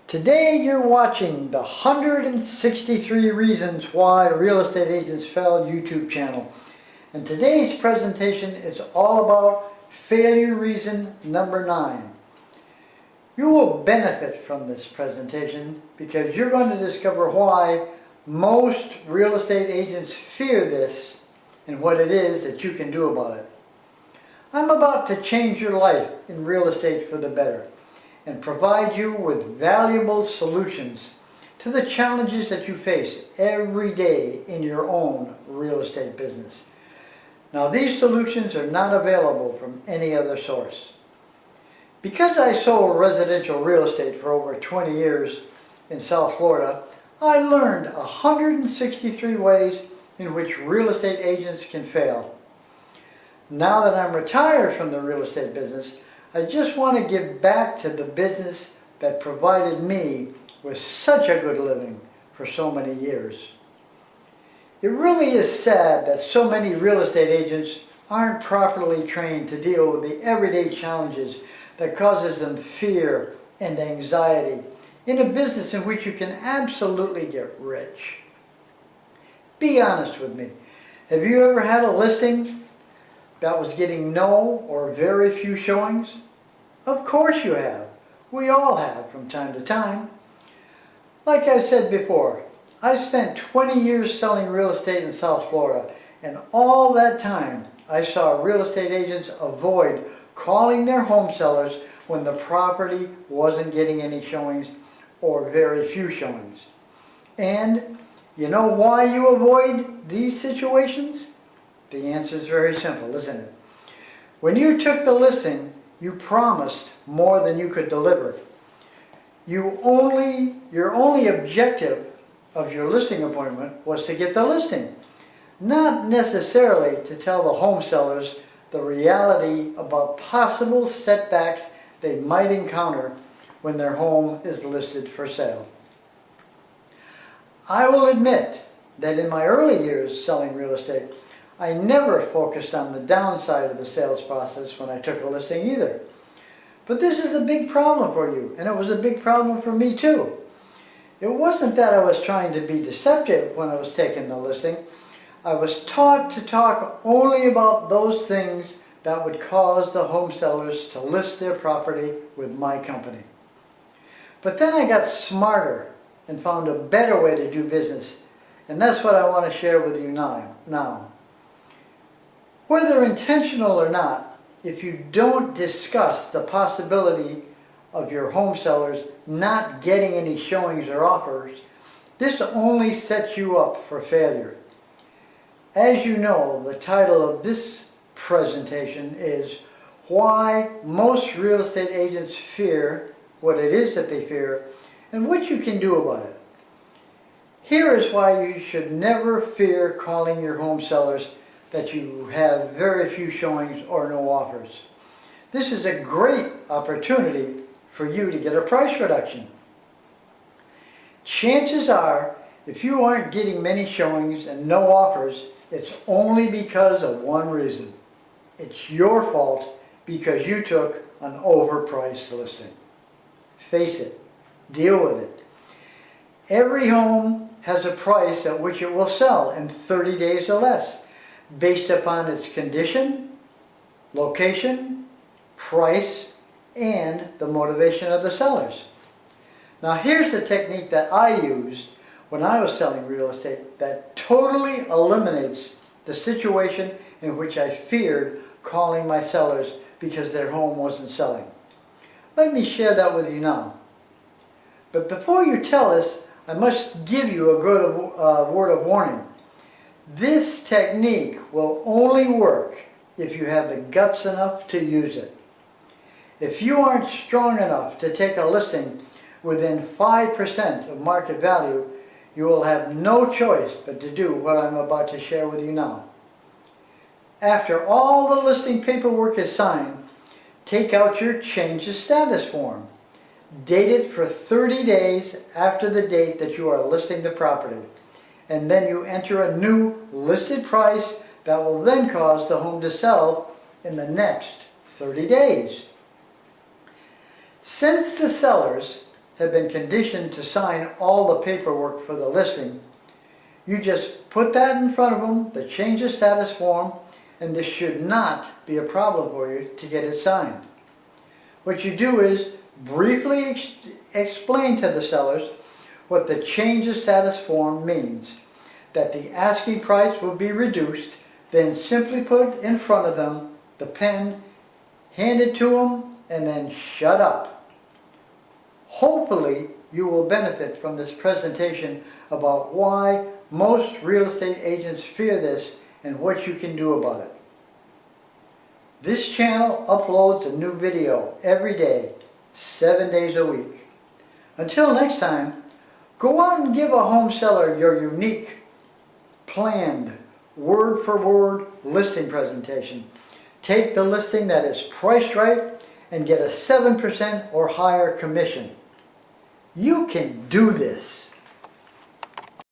Today you're watching the 163 Reasons Why Real Estate Agents Fail YouTube channel. And today's presentation is all about failure reason number 9. You will benefit from this presentation because you're going to discover why most real estate agents fear this and what it is that you can do about it. I'm about to change your life in real estate for the better and provide you with valuable solutions to the challenges that you face every day in your own real estate business. Now, these solutions are not available from any other source. Because I sold residential real estate for over 20 years in South Florida, I learned 163 ways in which real estate agents can fail. Now that I'm retired from the real estate business, I just want to give back to the business that provided me with such a good living for so many years. It really is sad that so many real estate agents aren't properly trained to deal with the everyday challenges that causes them fear and anxiety in a business in which you can absolutely get rich. Be honest with me. Have you ever had a listing that was getting no or very few showings? Of course you have. We all have from time to time. Like I said before, I spent 20 years selling real estate in South Florida, and all that time I saw real estate agents avoid calling their home sellers when the property wasn't getting any showings or very few showings. And you know why you avoid these situations? The answer is very simple, isn't it? When you took the listing, you promised more than you could deliver. Your only objective of your listing appointment was to get the listing, not necessarily to tell the home sellers the reality about possible setbacks they might encounter when their home is listed for sale. I will admit that in my early years selling real estate, I never focused on the downside of the sales process when I took a listing either. But this is a big problem for you, and it was a big problem for me too. It wasn't that I was trying to be deceptive when I was taking the listing. I was taught to talk only about those things that would cause the home sellers to list their property with my company. But then I got smarter and found a better way to do business, and that's what I want to share with you now. Whether intentional or not, if you don't discuss the possibility of your home sellers not getting any showings or offers, this only sets you up for failure. As you know, the title of this presentation is Why Most Real Estate Agents Fear What It Is That They Fear and What You Can Do About It. Here is why you should never fear calling your home sellers that you have very few showings or no offers. This is a great opportunity for you to get a price reduction. Chances are, if you aren't getting many showings and no offers, it's only because of one reason. It's your fault because you took an overpriced listing. Face it. Deal with it. Every home has a price at which it will sell in 30 days or less, based upon its condition, location, price, and the motivation of the sellers. Now here's the technique that I used when I was selling real estate that totally eliminates the situation in which I feared calling my sellers because their home wasn't selling. Let me share that with you now. But before you tell us, I must give you a good word of warning. This technique will only work if you have the guts enough to use it. If you aren't strong enough to take a listing within 5% of market value, you will have no choice but to do what I'm about to share with you now. After all the listing paperwork is signed, take out your change of status form. Date it for 30 days after the date that you are listing the property. And then you enter a new listed price that will then cause the home to sell in the next 30 days. Since the sellers have been conditioned to sign all the paperwork for the listing. You just put that in front of them, the change of status form, and this should not be a problem for you to get it signed. What you do is briefly explain to the sellers what the change of status form means, that the asking price will be reduced, then simply put in front of them the pen, hand it to them, and then shut up. Hopefully you will benefit from this presentation about why most real estate agents fear this and what you can do about it. This channel uploads a new video every day, 7 days a week. Until next time, go out and give a home seller your unique, planned, word-for-word listing presentation. Take the listing that is priced right and get a 7% or higher commission. You can do this.